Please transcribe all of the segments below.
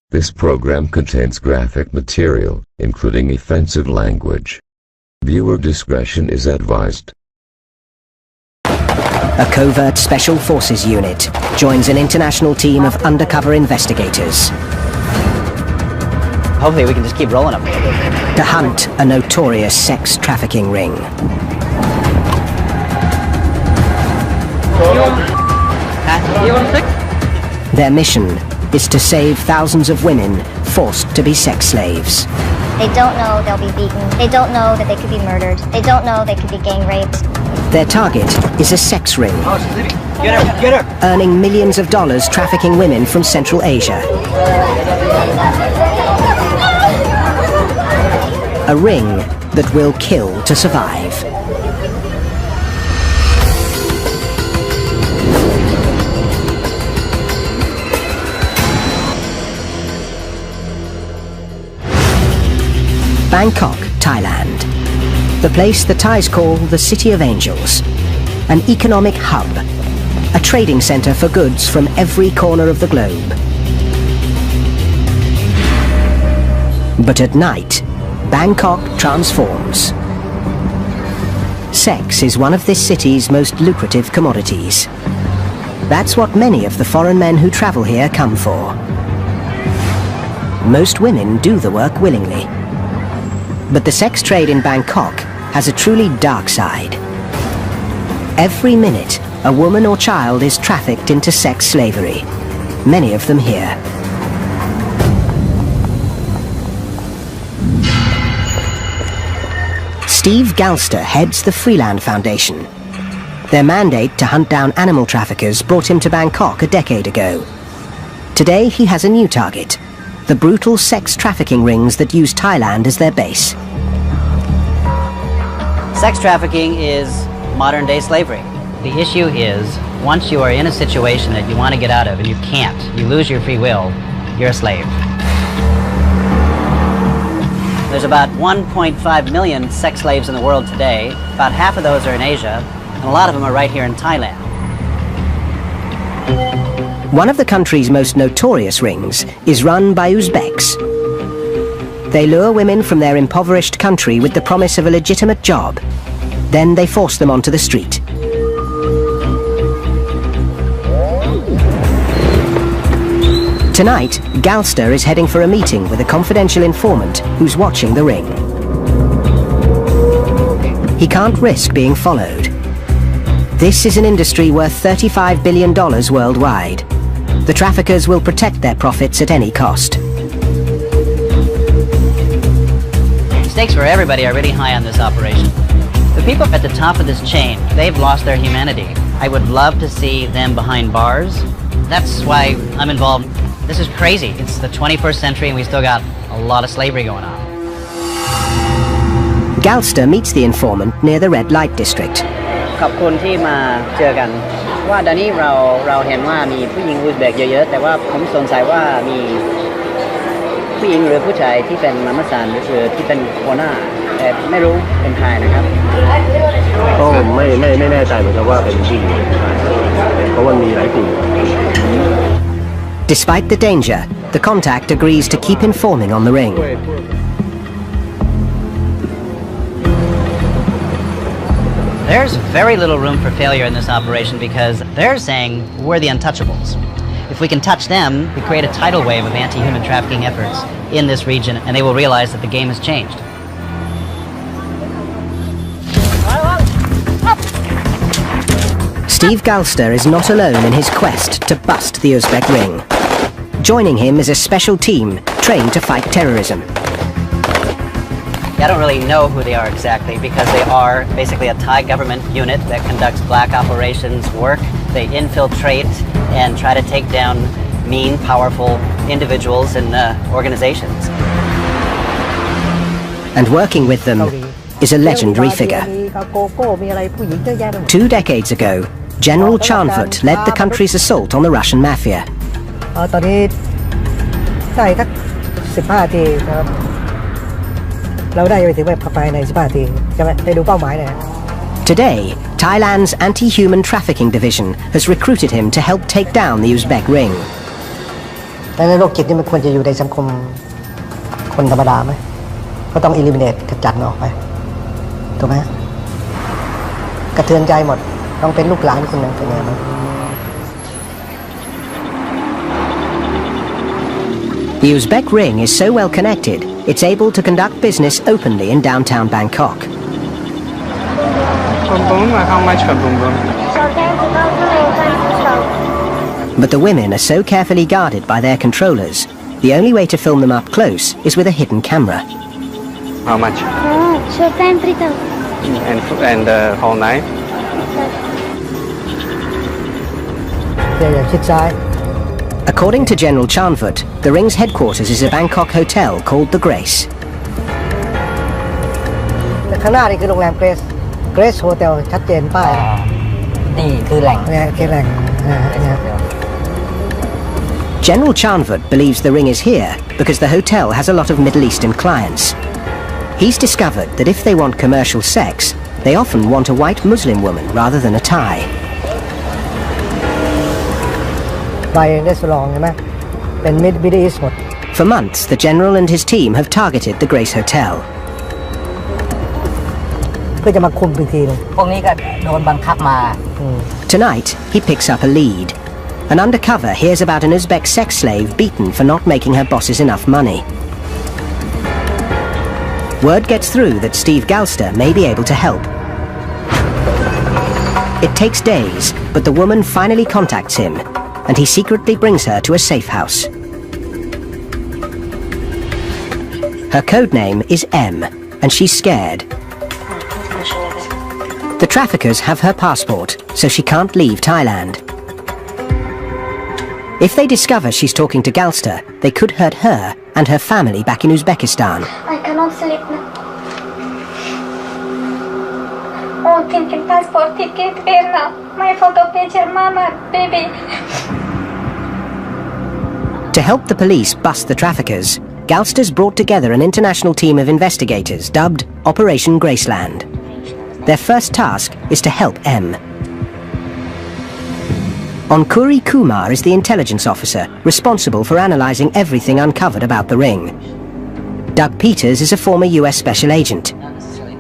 This program contains graphic material, including offensive language. Viewer discretion is advised. A covert special forces unit joins an international team of undercover investigators Hopefully we can just keep rolling them. to hunt a notorious sex trafficking ring. Their mission is to save thousands of women forced to be sex slaves. They don't know they'll be beaten. They don't know that they could be murdered. They don't know they could be gang raped. Their target is a sex ring, Get her! Get her! earning millions of dollars trafficking women from Central Asia. A ring that will kill to survive. Bangkok, Thailand. The place the Thais call the City of Angels. An economic hub. A trading center for goods from every corner of the globe. But at night, Bangkok transforms. Sex is one of this city's most lucrative commodities. That's what many of the foreign men who travel here come for. Most women do the work willingly. But the sex trade in Bangkok has a truly dark side. Every minute, a woman or child is trafficked into sex slavery, many of them here. Steve Galster heads the Freeland Foundation. Their mandate to hunt down animal traffickers brought him to Bangkok a decade ago. Today he has a new target: the brutal sex trafficking rings that use Thailand as their base. Sex trafficking is modern-day slavery. The issue is, once you are in a situation that you want to get out of and you can't, you lose your free will, you're a slave. There's about 1.5 million sex slaves in the world today. About half of those are in Asia, and a lot of them are right here in Thailand. One of the country's most notorious rings is run by Uzbeks. They lure women from their impoverished country with the promise of a legitimate job. Then they force them onto the street. Tonight, Galster is heading for a meeting with a confidential informant who's watching the ring. He can't risk being followed. This is an industry worth $35 billion worldwide. The traffickers will protect their profits at any cost. The stakes for everybody are really high on this operation. The people at the top of this chain, they've lost their humanity. I would love to see them behind bars. That's why I'm involved. This is crazy. It's the 21st century and we still got a lot of slavery going on. Galster meets the informant near the red light district. ขอบคุณที่มาเจอกันว่าตอนนี้เราเห็นว่ามีผู้หญิงอุซเบกเยอะๆแต่ว่าผมสงสัยว่ามีผู้หญิงหรือผู้ชายที่เป็นมามัสานหรือที่เป็นหัวหน้าแต่ไม่รู้เป็นใครนะครับก็ไม่แน่ใจเหมือนกันว่าเป็นผู้หญิงหรือผู้ชายเพราะว่ามีหลายกลุ่ม Despite the danger, the contact agrees to keep informing on the ring. There's very little room for failure in this operation because they're saying we're the untouchables. If we can touch them, we create a tidal wave of anti-human trafficking efforts in this region and they will realize that the game has changed. Steve Galster is not alone in his quest to bust the Uzbek ring. Joining him is a special team trained to fight terrorism. I don't really know who they are exactly because they are basically a Thai government unit that conducts black operations work. They infiltrate and try to take down mean, powerful individuals and organizations. And working with them is a legendary figure. 2 decades ago, General Chanfut led the country's assault on the Russian mafia. ตอนนี้ได้สัก15 นาทีครับเราได้ไปถึงแบบภายใน15 นาทีใช่ไหมได้ดูเป้าหมายเลย Today, Thailand's anti-human trafficking division has recruited him to help take down the Uzbek ring. ในโรคจิตนี่มันควรจะอยู่ในสังคมคนธรรมดาไหมก็ต้อง eliminate กระจัดออกไปถูกไหมกระเทือนใจหมดต้องเป็นลูกหลานคนหนึ่งเป็นไงบ้าง The Uzbek ring is so well connected, it's able to conduct business openly in downtown Bangkok. How much for boom boom? But the women are so carefully guarded by their controllers, the only way to film them up close is with a hidden camera. How much? Short time 3,000. And the whole night? อย่าชิดซ้าย According to General Chanvut, the ring's headquarters is a Bangkok hotel called The Grace. ข้างหน้านี่คือโรงแรมเกรซโฮเทลชัดเจนป้าย นี่คือแหล่ง เนี่ยคือแหล่งเนี่ย General Chanvut believes the ring is here because the hotel has a lot of Middle Eastern clients. He's discovered that if they want commercial sex, they often want a white Muslim woman rather than a Thai. ไปได้สลองใช่ไหมเป็นมิดอีสหมด For months, the General and his team have targeted the Grace Hotel. เพื่อจะมาคุมอีกทีนึง พวกนี้ก็โดนบังคับมา Tonight, he picks up a lead. An undercover hears about an Uzbek sex slave beaten for not making her bosses enough money. Word gets through that Steve Galster may be able to help. It takes days, but the woman finally contacts him, and he secretly brings her to a safe house. Her code name is M, and she's scared. The traffickers have her passport, so she can't leave Thailand. If they discover she's talking to Galster, they could hurt her and her family back in Uzbekistan. I cannot sleep now. Oh, thinking passport ticket, where now? My photo picture, mama, baby. To help the police bust the traffickers, Galster's brought together an international team of investigators dubbed Operation Graceland. Their first task is to help M. Onkuri Kumar is the intelligence officer responsible for analysing everything uncovered about the ring. Doug Peters is a former US special agent.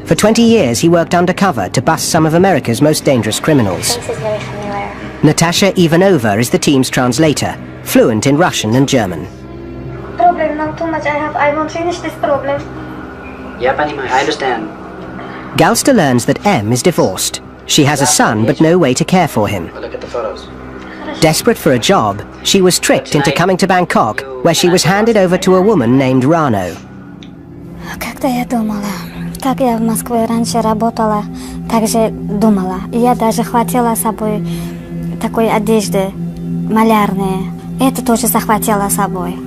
For 20 years he worked undercover to bust some of America's most dangerous criminals. This is very familiar. Natasha Ivanova is the team's translator, fluent in Russian and German. Problem now too much I won't finish this problem. Yeah, Panima, I understand. Galster learns that M is divorced. She has a son but no way to care for him. Look at the photos. Desperate for a job, she was tricked into coming to Bangkok, where she was handed over to a woman named Rano. Как-то я думала, как я в Москве раньше работала, так же думала. Я даже хватила с собой такой одежды малярные. Это тоже захватила с собой.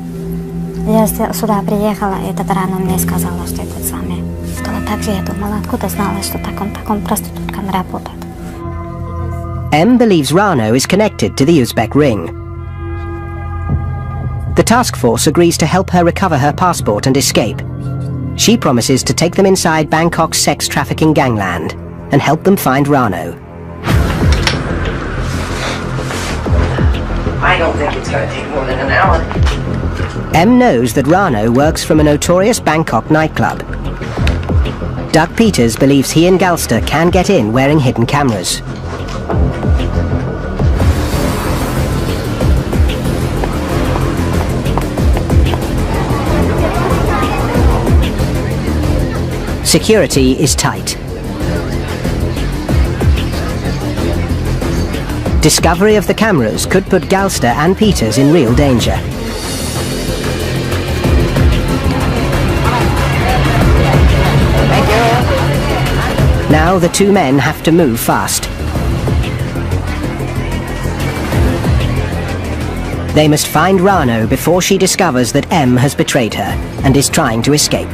Я сюда приехала, и этот Рано мне сказала, что это самое. Сказала, так же я думала, откуда знала, что таком проституткам работает. M believes Rano is connected to the Uzbek ring. The task force agrees to help her recover her passport and escape. She promises to take them inside Bangkok's sex trafficking gangland and help them find Rano. I don't think it's going to take more than an hour. M knows that Rano works from a notorious Bangkok nightclub. Doug Peters believes he and Galster can get in wearing hidden cameras. Security is tight. Discovery of the cameras could put Galster and Peters in real danger. Now the two men have to move fast. They must find Rano before she discovers that M has betrayed her and is trying to escape.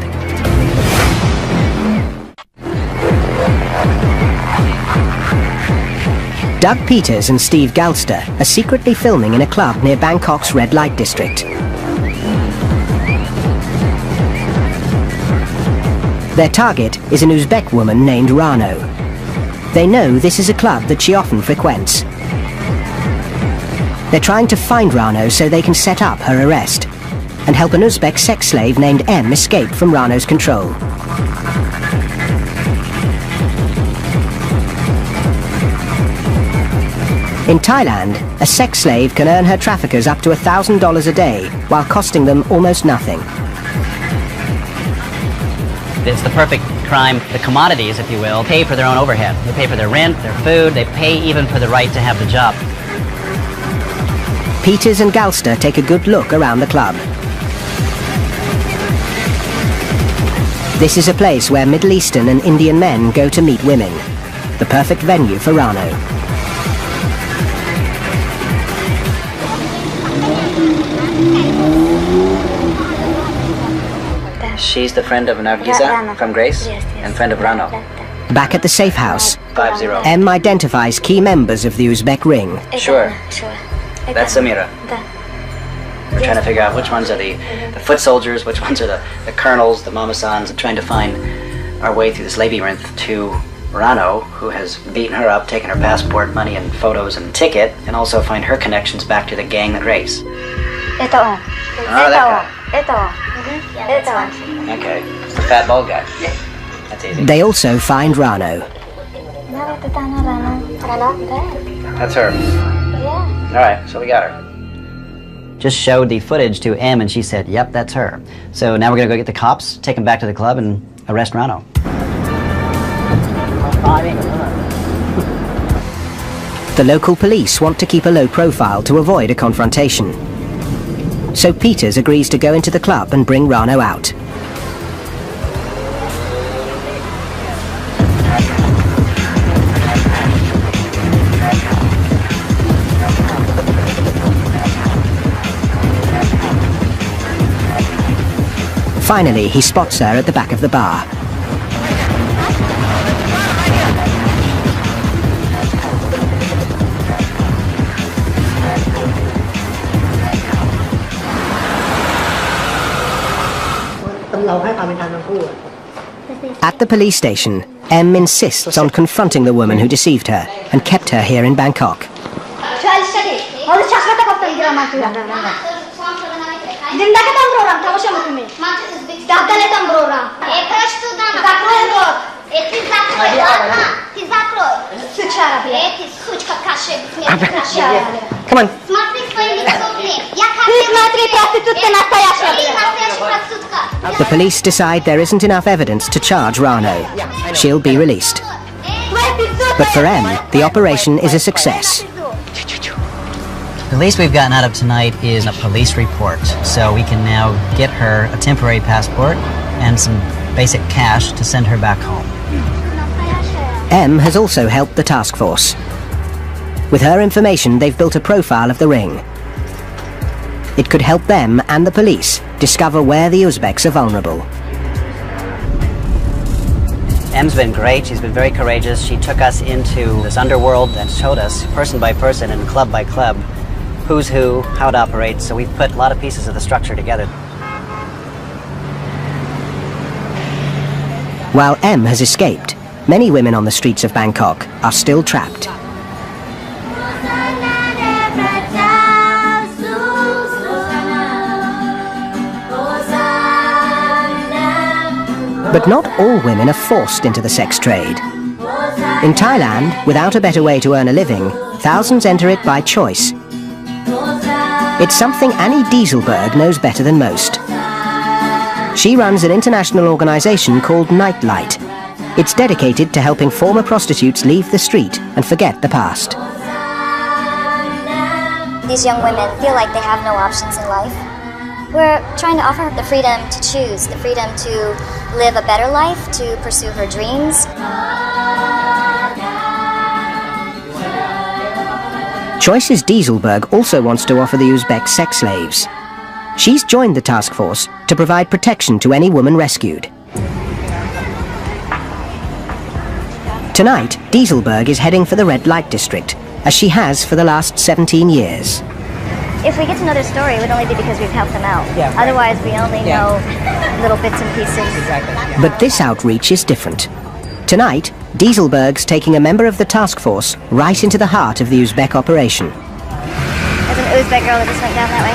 Doug Peters and Steve Galster are secretly filming in a club near Bangkok's red light district. Their target is an Uzbek woman named Rano. They know this is a club that she often frequents. They're trying to find Rano so they can set up her arrest and help an Uzbek sex slave named M escape from Rano's control. In Thailand, a sex slave can earn her traffickers up to $1,000 a day while costing them almost nothing. It's the perfect crime. The commodities, if you will, pay for their own overhead. They pay for their rent, their food, they pay even for the right to have the job. Peters and Galster take a good look around the club. This is a place where Middle Eastern and Indian men go to meet women. The perfect venue for Rano. She's the friend of Nargisa from Grace and friend of Rano. Back at the safe house, 5-0. M identifies key members of the Uzbek ring. Sure. That's Samira. We're trying to figure out which ones are the foot soldiers, which ones are the colonels, the mamasans, and trying to find our way through this labyrinth to Rano, who has beaten her up, taken her passport, money, and photos and ticket, and also find her connections back to the gang that race. Ito. Oh, that guy. Ito. Okay. It's the fat bald guy. That's easy. They also find Rano. That's her. Yeah. Alright, so we got her. Just showed the footage to M and she said, yep, that's her. So now we're gonna go get the cops, take them back to the club and arrest Rano. The local police want to keep a low profile to avoid a confrontation. So Peters agrees to go into the club and bring Rano out. Finally, he spots her at the back of the bar. At the police station, M insists on confronting the woman who deceived her and kept her here in Bangkok. Come on. The police decide there isn't enough evidence to charge Rano. She'll be released. But for M, the operation is a success. The least we've gotten out of tonight is a police report, so we can now get her a temporary passport and some basic cash to send her back home. M has also helped the task force. With her information, they've built a profile of the ring. It could help them and the police discover where the Uzbeks are vulnerable. M's been great. She's been very courageous. She took us into this underworld and showed us, person by person and club by club, who's who, how it operates, so we've put a lot of pieces of the structure together. While M has escaped, many women on the streets of Bangkok are still trapped. But not all women are forced into the sex trade. In Thailand, without a better way to earn a living, thousands enter it by choice. It's something Annie Dieselberg knows better than most. She runs an international organization called Nightlight. It's dedicated to helping former prostitutes leave the street and forget the past. These young women feel like they have no options in life. We're trying to offer her the freedom to choose, the freedom to live a better life, to pursue her dreams. Choices Dieselberg also wants to offer the Uzbek sex slaves. She's joined the task force to provide protection to any woman rescued. Tonight, Dieselberg is heading for the red light district, as she has for the last 17 years. If we get to know their story, it would only be because we've helped them out. Yeah, right. Otherwise, we only know little bits and pieces. Exactly. But this outreach is different. Tonight, Dieselberg's taking a member of the task force right into the heart of the Uzbek operation. As an Uzbek girl that just went down that way.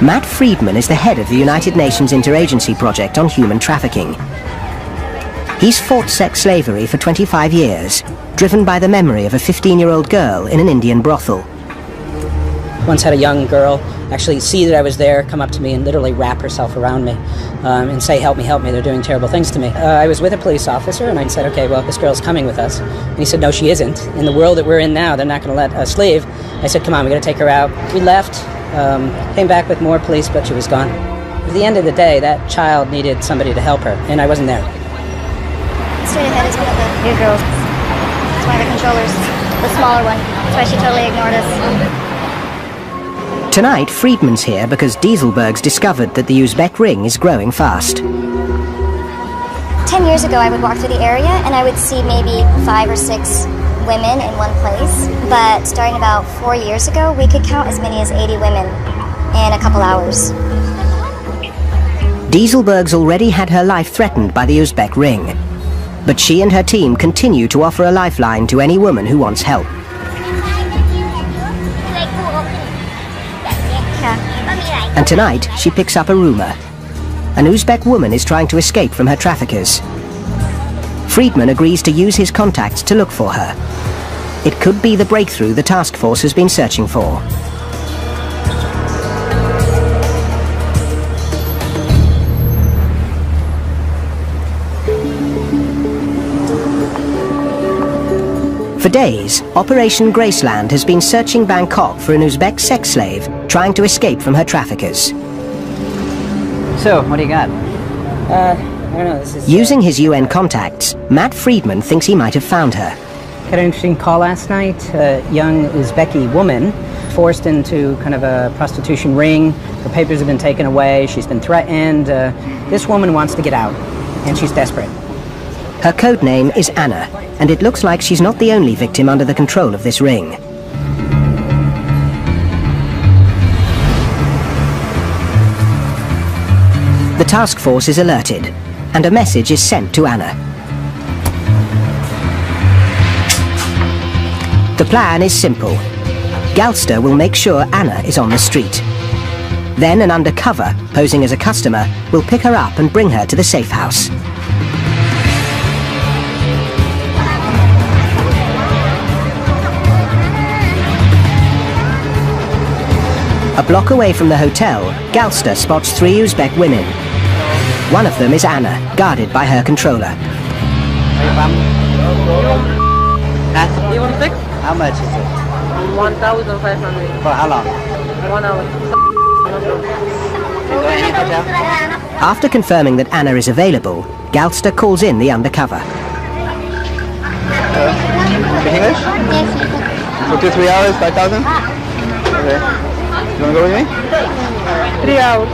Matt Friedman is the head of the United Nations Interagency Project on Human Trafficking. He's fought sex slavery for 25 years, driven by the memory of a 15-year-old girl in an Indian brothel. Once had a young girl actually see that I was there, come up to me and literally wrap herself around me and say, help me, they're doing terrible things to me. I was with a police officer and I said, okay, well, this girl's coming with us. And he said, no, she isn't. In the world that we're in now, they're not going to let us leave. I said, come on, we got to take her out. We left, came back with more police, but she was gone. At the end of the day, that child needed somebody to help her, and I wasn't there. Straight ahead is one of the new girls. It's one of the controllers, the smaller one. That's why she totally ignored us. Tonight, Friedman's here because Dieselberg's discovered that the Uzbek ring is growing fast. 10 years ago, I would walk through the area and I would see maybe 5 or 6 women in one place. But starting about 4 years ago, we could count as many as 80 women in a couple hours. Dieselberg's already had her life threatened by the Uzbek ring. But she and her team continue to offer a lifeline to any woman who wants help. And tonight, she picks up a rumor. An Uzbek woman is trying to escape from her traffickers. Friedman agrees to use his contacts to look for her. It could be the breakthrough the task force has been searching for. For days, Operation Graceland has been searching Bangkok for an Uzbek sex slave trying to escape from her traffickers. So, what do you got? I don't know, this is... Using his UN contacts, Matt Friedman thinks he might have found her. Had an interesting call last night. A young Uzbeki woman forced into kind of a prostitution ring. Her papers have been taken away. She's been threatened. This woman wants to get out, and she's desperate. Her code name is Anna, and it looks like she's not the only victim under the control of this ring. The task force is alerted, and a message is sent to Anna. The plan is simple. Galster will make sure Anna is on the street. Then an undercover, posing as a customer, will pick her up and bring her to the safe house. A block away from the hotel, Galster spots 3 Uzbek women. One of them is Anna, guarded by her controller. You want to fix? How much is it? 1,500. For how long? 1 hour. After confirming that Anna is available, Galster calls in the undercover. Speak English? Yes. For 2-3 hours, 5,000? Okay. You want to go with me? 3 hours,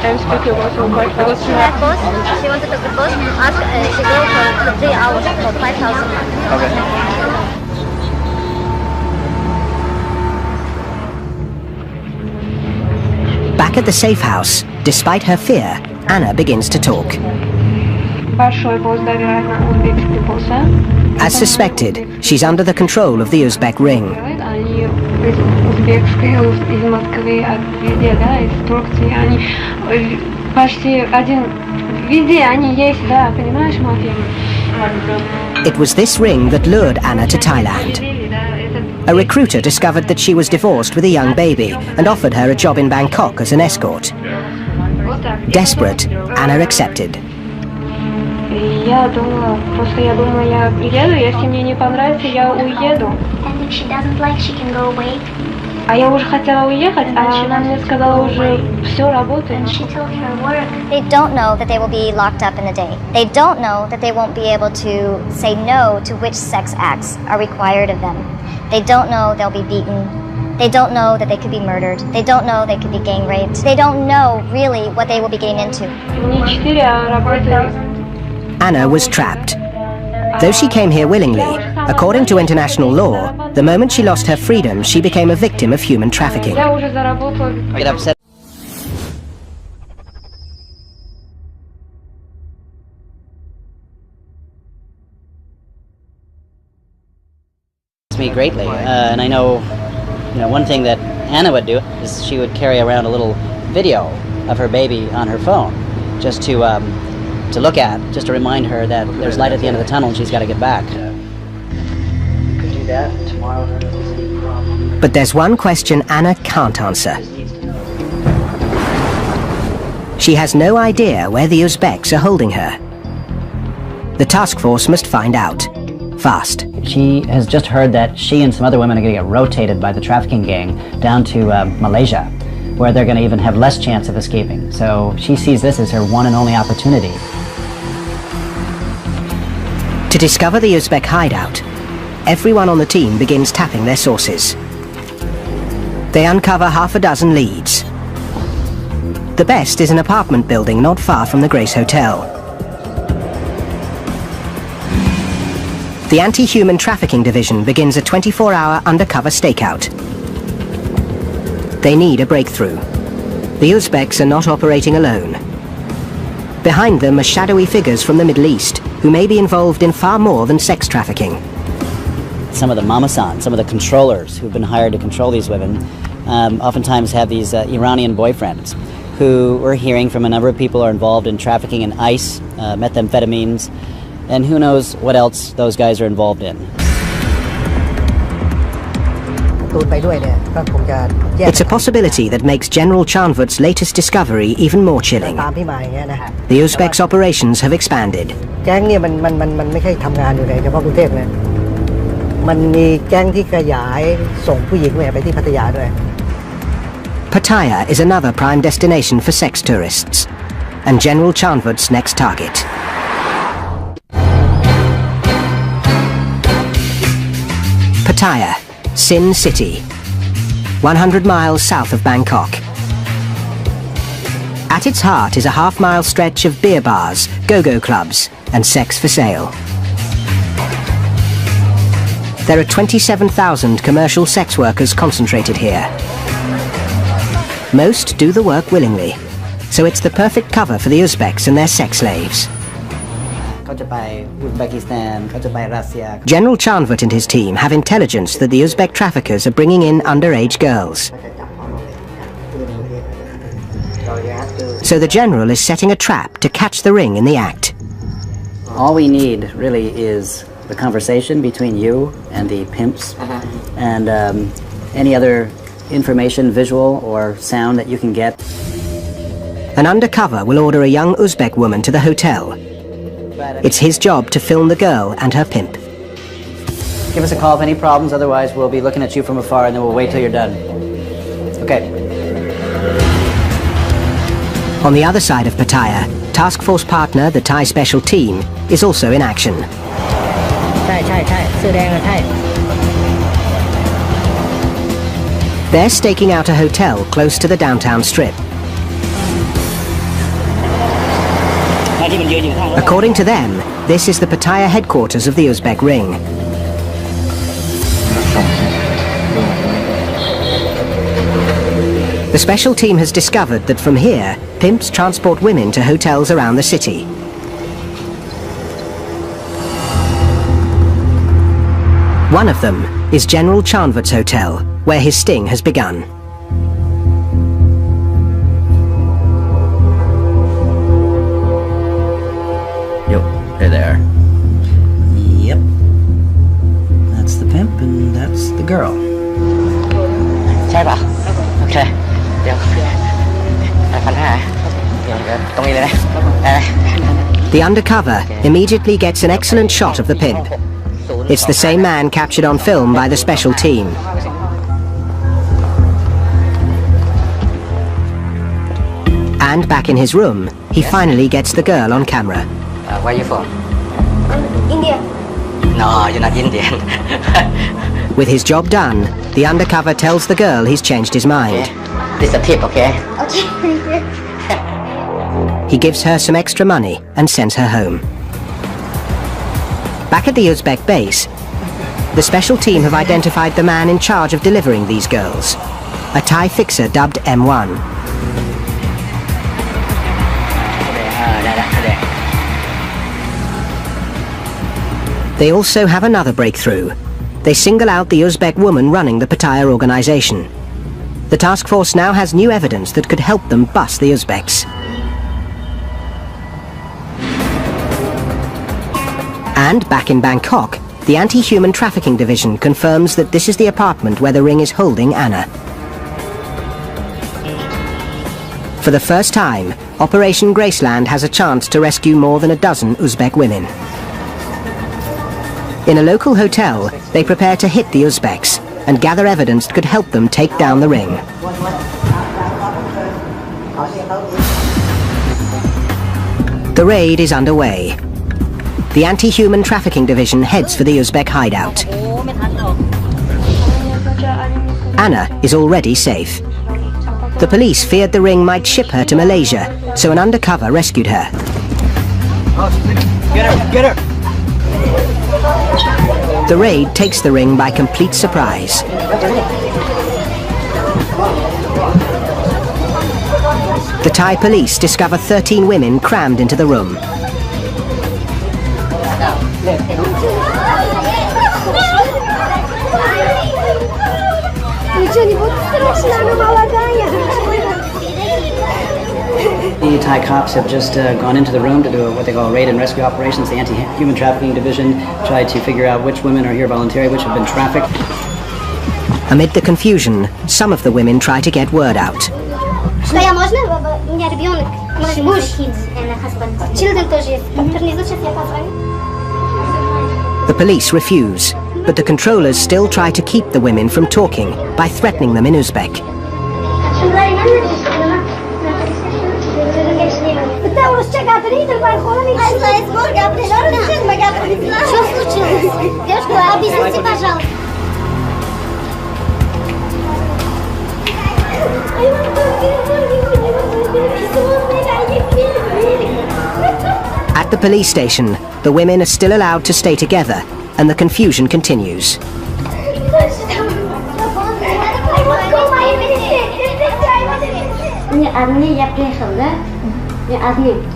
I'm speaking also quite fast. She had both. She wanted to both ask she go for 3 hours for 5,000. Okay. Back at the safe house, despite her fear, Anna begins to talk. As suspected, she's under the control of the Uzbek ring. It was this ring that lured Anna to Thailand. A recruiter discovered that she was divorced with a young baby and offered her a job in Bangkok as an escort. Desperate, Anna accepted. And if she doesn't like, she can go away. And she told her work. They don't know that they will be locked up in a day. They don't know that they won't be able to say no to which sex acts are required of them. They don't know they'll be beaten. They don't know that they could be murdered. They don't know they could be gang raped. They don't know really what they will be getting into. Anna was trapped. Though she came here willingly, according to international law, the moment she lost her freedom, she became a victim of human trafficking. Get upset. Me greatly, and I know one thing that Anna would do is she would carry around a little video of her baby on her phone, just to look at, just to remind her that there's light at the end of the tunnel and she's got to get back. Could do that tomorrow. But there's one question Anna can't answer. She has no idea where the Uzbeks are holding her. The task force must find out. Fast. She has just heard that she and some other women are going to get rotated by the trafficking gang down to Malaysia, where they're going to even have less chance of escaping. So she sees this as her one and only opportunity. To discover the Uzbek hideout, everyone on the team begins tapping their sources. They uncover half a dozen leads. The best is an apartment building not far from the Grace Hotel. The Anti-Human Trafficking Division begins a 24-hour undercover stakeout. They need a breakthrough. The Uzbeks are not operating alone. Behind them are shadowy figures from the Middle East who may be involved in far more than sex trafficking. Some of the mamasan, some of the controllers who've been hired to control these women, oftentimes have these Iranian boyfriends who we're hearing from a number of people are involved in trafficking in ice, methamphetamines, and who knows what else those guys are involved in. It's a possibility that makes General Chanvut's latest discovery even more chilling. The Uzbeks' operations have expanded. Pattaya is another prime destination for sex tourists, and General Chanvut's next target. Pattaya, Sin City, 100 miles south of Bangkok. At its heart is a half-mile stretch of beer bars, go-go clubs, and sex for sale. There are 27,000 commercial sex workers concentrated here. Most do the work willingly, so it's the perfect cover for the Uzbeks and their sex slaves. General Chanvut and his team have intelligence that the Uzbek traffickers are bringing in underage girls. So the general is setting a trap to catch the ring in the act. All we need really is the conversation between you and the pimps, and any other information, visual or sound that you can get. An undercover will order a young Uzbek woman to the hotel. It's his job to film the girl and her pimp. Give us a call if any problems, otherwise we'll be looking at you from afar and then we'll wait till you're done. Okay. On the other side of Pattaya, task force partner, the Thai special team, is also in action. They're staking out a hotel close to the downtown strip. According to them, this is the Pattaya headquarters of the Uzbek ring. The special team has discovered that from here, pimps transport women to hotels around the city. One of them is General Chanvut's hotel, where his sting has begun. Hey there. Yep. That's the pimp and that's the girl. Okay. The undercover immediately gets an excellent shot of the pimp. It's the same man captured on film by the special team. And back in his room, he finally gets the girl on camera. Where are you from? India. No, you're not Indian. With his job done, the undercover tells the girl he's changed his mind. Okay. This is a tip, okay? Okay. He gives her some extra money and sends her home. Back at the Uzbek base, the special team have identified the man in charge of delivering these girls, a Thai fixer dubbed M1. They also have another breakthrough, they single out the Uzbek woman running the Pattaya organization. The task force now has new evidence that could help them bust the Uzbeks. And back in Bangkok, the Anti-Human Trafficking Division confirms that this is the apartment where the ring is holding Anna. For the first time, Operation Graceland has a chance to rescue more than a dozen Uzbek women. In a local hotel, they prepare to hit the Uzbeks and gather evidence that could help them take down the ring. The raid is underway. The Anti-Human Trafficking Division heads for the Uzbek hideout. Anna is already safe. The police feared the ring might ship her to Malaysia, so an undercover rescued her. Get her! Get her! The raid takes the ring by complete surprise. The Thai police discover 13 women crammed into the room. The Thai cops have just gone into the room to do what they call raid and rescue operations. The Anti-Human Trafficking Division tried to figure out which women are here voluntarily, which have been trafficked. Amid the confusion, some of the women try to get word out. The police refuse, but the controllers still try to keep the women from talking by threatening them in Uzbek. At the police station, the women are still allowed to stay together, and the confusion continues.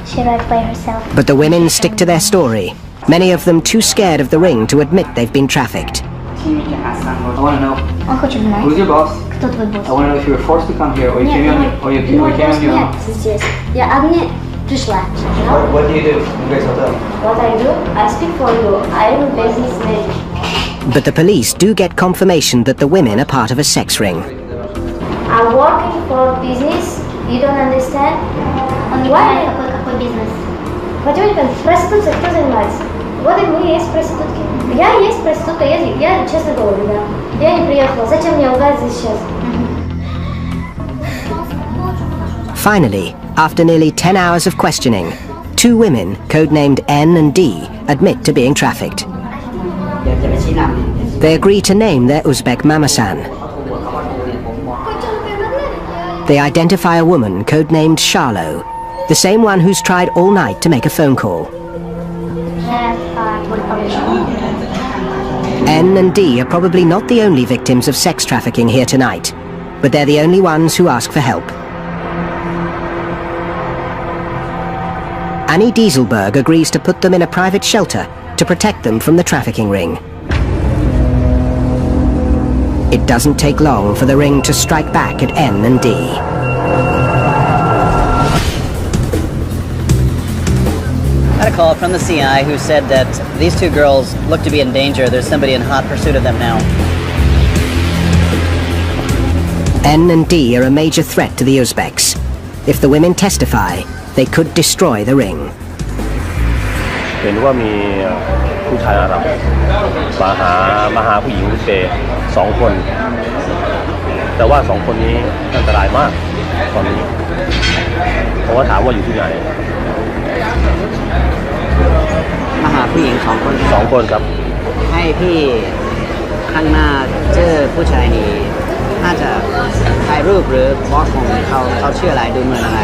She arrived by herself. But the women stick to their story, many of them too scared of the ring to admit they've been trafficked. I want to know, who's your boss? I want to know if you were forced to come here, or you came on your own. What do you do in Grace Hotel? What I do? I speak for you. I am a business lady. But the police do get confirmation that the women are part of a sex ring. I'm working for business. You don't understand? Why? Business. Проститутка, кто занимается? Вот и мы есть проститутки. Я есть проститутка, я честно говорю, да. Я не приехала. Зачем мне лгать здесь сейчас? Finally, after nearly 10 hours of questioning, 2 women, codenamed N and D, admit to being trafficked. They agree to name their Uzbek mamasan. They identify a woman codenamed Charlo, the same one who's tried all night to make a phone call. N and D are probably not the only victims of sex trafficking here tonight, but they're the only ones who ask for help. Annie Dieselberg agrees to put them in a private shelter to protect them from the trafficking ring. It doesn't take long for the ring to strike back at N and D. I got a call from the CI who said that these 2 girls look to be in danger. There's somebody in hot pursuit of them now. N and D are a major threat to the Uzbeks. If the women testify, they could destroy the ring. เห็นว่ามีผู้ชายอาหรับมาหาผู้หญิงอุซเบย์2 คน แต่ว่า2 คนนี้อันตรายมากตอนนี้ผมก็ถามว่าอยู่ที่ไหน มาหาผู้หญิง2 คน 2 คนครับ ให้พี่ข้างหน้าเจอผู้ชายนี่น่าจะถ่ายรูปหรือบล็อกของเขาชื่ออะไรดูเหมือนอะไร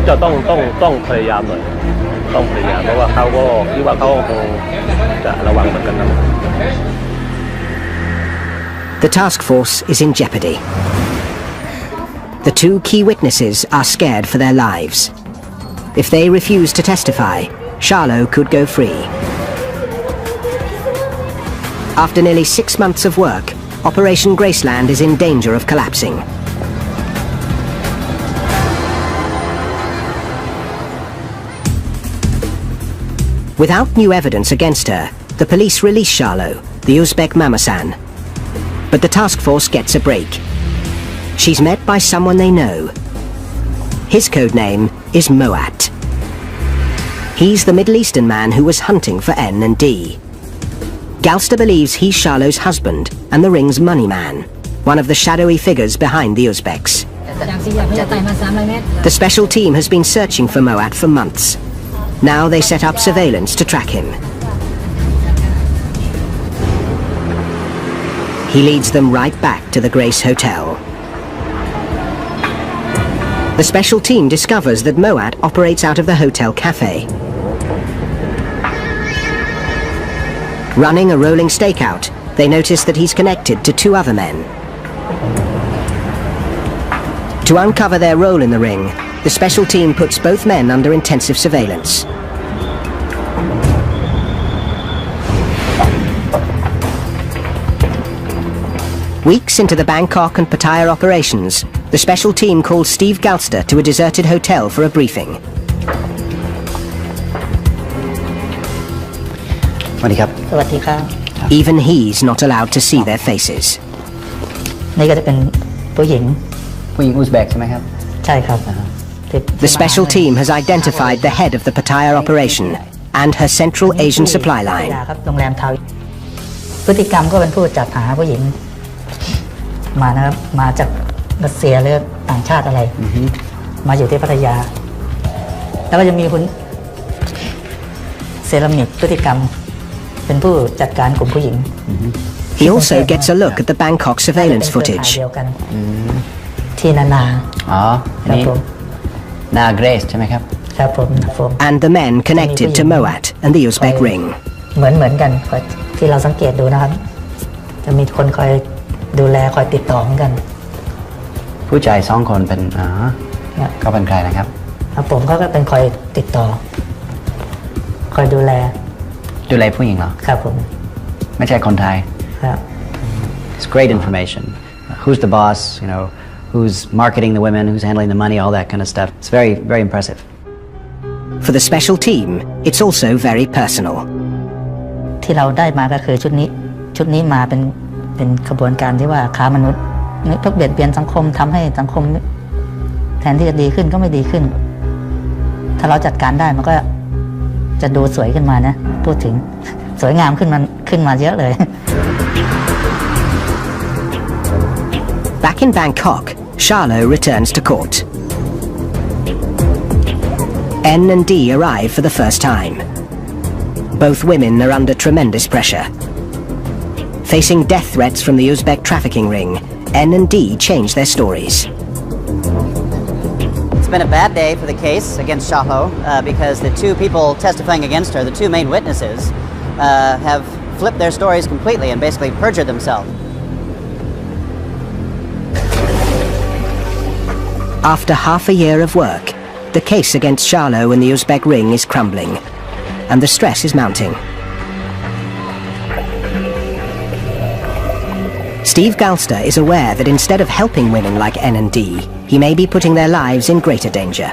จะต้องพยายามหน่อยต้องพยายามเพราะว่าเขาก็คิดว่าเขาคงจะระวังเหมือนกันนะ The task force is in jeopardy. The 2 key witnesses are scared for their lives. If they refuse to testify, Charlo could go free. After nearly 6 months of work, Operation Graceland is in danger of collapsing. Without new evidence against her, the police release Charlo, the Uzbek Mamasan. But the task force gets a break. She's met by someone they know. His code name is Moat. He's the Middle Eastern man who was hunting for N and D. Galster believes he's Charlo's husband and the ring's money man, one of the shadowy figures behind the Uzbeks. The special team has been searching for Moat for months. Now they set up surveillance to track him. He leads them right back to the Grace Hotel. The special team discovers that Moat operates out of the hotel cafe. Running a rolling stakeout, they notice that he's connected to 2 other men. To uncover their role in the ring, the special team puts both men under intensive surveillance. Weeks into the Bangkok and Pattaya operations, the special team calls Steve Galster to a deserted hotel for a briefing. Even he's not allowed to see their faces. The special team has identified the head of the Pattaya operation and her Central Asian supply line. พฤติกรรมก็เป็นผู้จัดหาผู้หญิงมานะครับมาจากรัสเซียหรือต่างชาติอะไรมาอยู่ที่พัทยาแล้วก็จะมีคุณเซรามิกพฤติกรรมเป็นผู้จัดการกลุ่มผู้หญิง He also gets a look at the Bangkok surveillance footage. ที่นาครับผม นาเกรซใช่ไหมครับ ครับผม And the men connected to Moat and the Uzbek ring. เหมือนกันที่เราสังเกตดูนะครับจะมีคนคอยดูแลคอยติดต่อเหมือนกันผู้ชาย2 คนเป็นก็เป็นใครนะครับครับผมก็เป็นคอยติดต่อคอยดูแลผู้หญิงเหรอครับผมไม่ใช่คนไทยครับ It's great information. Who's the boss, who's marketing the women, who's handling the money, all that kind of stuff. It's very, very impressive. For the special team, it's also very personal. ที่เราได้มาก็คือชุดนี้มาเป็นขบวนการที่ว่าค้ามนุษย์พวกเบียดเบียนสังคมทำให้สังคมแทนที่จะดีขึ้นก็ไม่ดีขึ้นถ้าเราจัดการได้มันก็จะดูสวยขึ้นมานะพูดถึงสวยงามขึ้นมาเยอะเลย Back in Bangkok, Charlo returns to court. N and D arrive for the first time. Both women are under tremendous pressure. Facing death threats from the Uzbek trafficking ring, N and D change their stories. It's been a bad day for the case against Charlo because the 2 people testifying against her, the 2 main witnesses, have flipped their stories completely and basically perjured themselves. After half a year of work, the case against Charlo and the Uzbek ring is crumbling, and the stress is mounting. Steve Galster is aware that instead of helping women like N and D, he may be putting their lives in greater danger.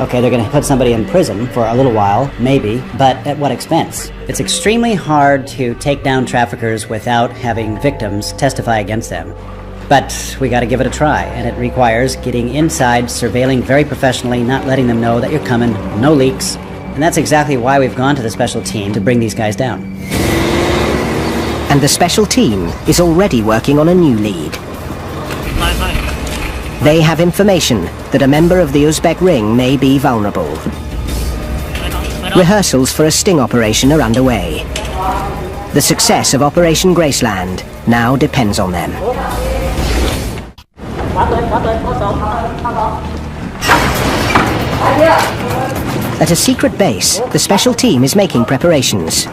Okay, they're going to put somebody in prison for a little while, maybe, but at what expense? It's extremely hard to take down traffickers without having victims testify against them. But we got to give it a try, and it requires getting inside, surveilling very professionally, not letting them know that you're coming, no leaks. And that's exactly why we've gone to the special team to bring these guys down. And the special team is already working on a new lead. They have information that a member of the Uzbek ring may be vulnerable. Rehearsals for a sting operation are underway. The success of Operation Graceland now depends on them. At a secret base, the special team is making preparations.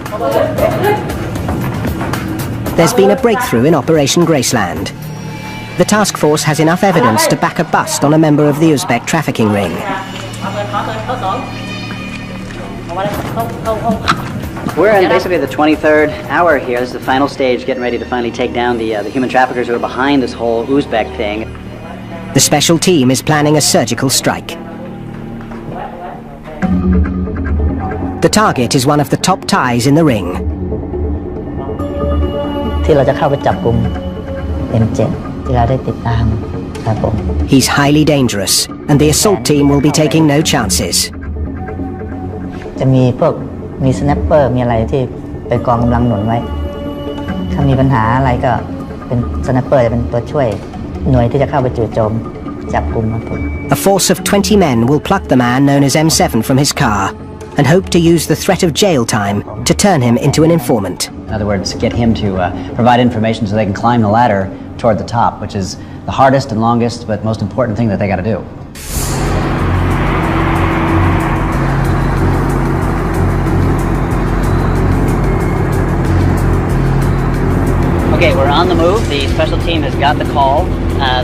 There's been a breakthrough in Operation Graceland. The task force has enough evidence to back a bust on a member of the Uzbek trafficking ring. We're in basically the 23rd hour here. This is the final stage, getting ready to finally take down the human traffickers who are behind this whole Uzbek thing. The special team is planning a surgical strike. The target is one of the top Thais in the ring. ที่เราจะเข้าไปจับกุม M7 ที่เราได้ติดตามครับผม He's highly dangerous, and the assault team will be taking no chances. จะมีพวกมีสแนปเปอร์มีอะไรที่เป็นกองกำลังหนุนไว้ถ้ามีปัญหาอะไรก็เป็นสแนปเปอร์จะเป็นตัวช่วยหน่วยที่จะเข้าไปจู่โจมจับกุมครับผม A force of 20 men will pluck the man known as M7 from his car and hope to use the threat of jail time to turn him into an informant. In other words, get him to provide information so they can climb the ladder toward the top, which is the hardest and longest but most important thing that they got to do. Okay, we're on the move. The special team has got the call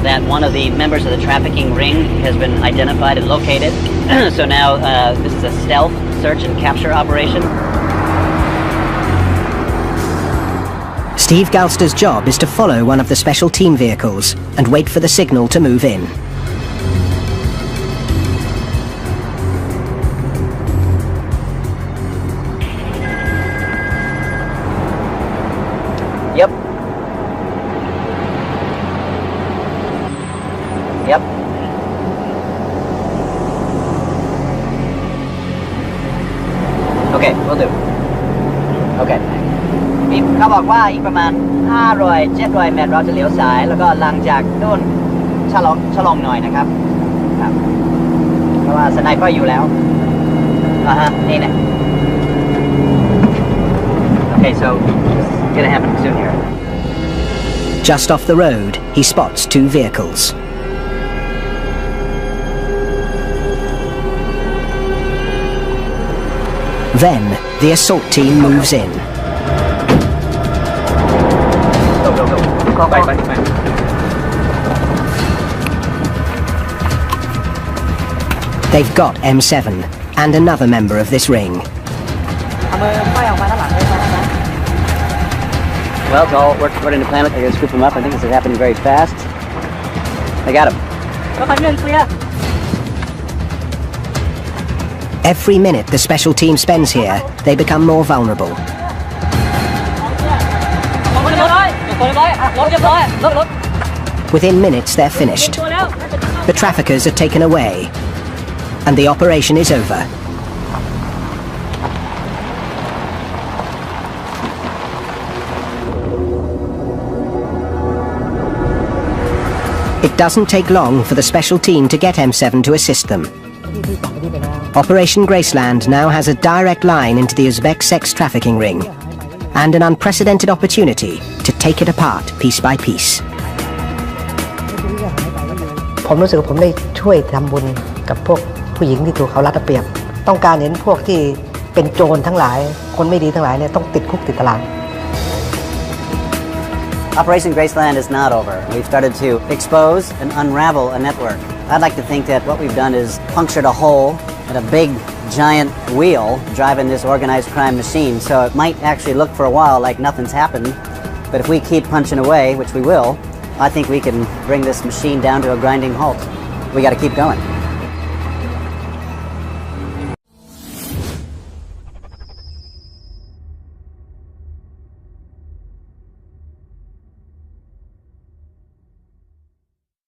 that one of the members of the trafficking ring has been identified and located. So now this is a stealth search and capture operation. Steve Galster's job is to follow one of the special team vehicles and wait for the signal to move in. Yep. Yep. Okay, we'll do. Okay. เขาบอกว่าอีกประมาณ500-700 เมตรเราจะเลี้ยวซ้ายแล้วก็หลังจากนู่นชะลองหน่อยนะครับครับเพราะว่าสไนเปอร์อยู่แล้วนี่แหละ Okay, so it's gonna happen soon here. Just off the road, he spots two vehicles. Then, the assault team moves in. Go. Bye. They've got M7 and another member of this ring. Well, it's all worked according to plan. They're gonna scoop him up. I think this is happening very fast. They got him. Every minute the special team spends here, they become more vulnerable. Within minutes, they're finished. The traffickers are taken away, and the operation is over. It doesn't take long for the special team to get M7 to assist them. Operation Graceland now has a direct line into the Uzbek sex trafficking ring, and an unprecedented opportunity to take it apart piece by piece. ผมรู้สึกว่าผมได้ช่วยทำบุญกับพวกผู้หญิงที่ถูกเขารัดเอาเปรียบต้องการเห็นพวกที่เป็นโจรทั้งหลายคนไม่ดีทั้งหลายเนี่ยต้องติดคุกติดตาราง Operation Graceland is not over. We've started to expose and unravel a network. I'd like to think that what we've done is punctured a hole in a big, giant wheel driving this organized crime machine. So it might actually look for a while like nothing's happened, but if we keep punching away, which we will, I think we can bring this machine down to a grinding halt. We got to keep going.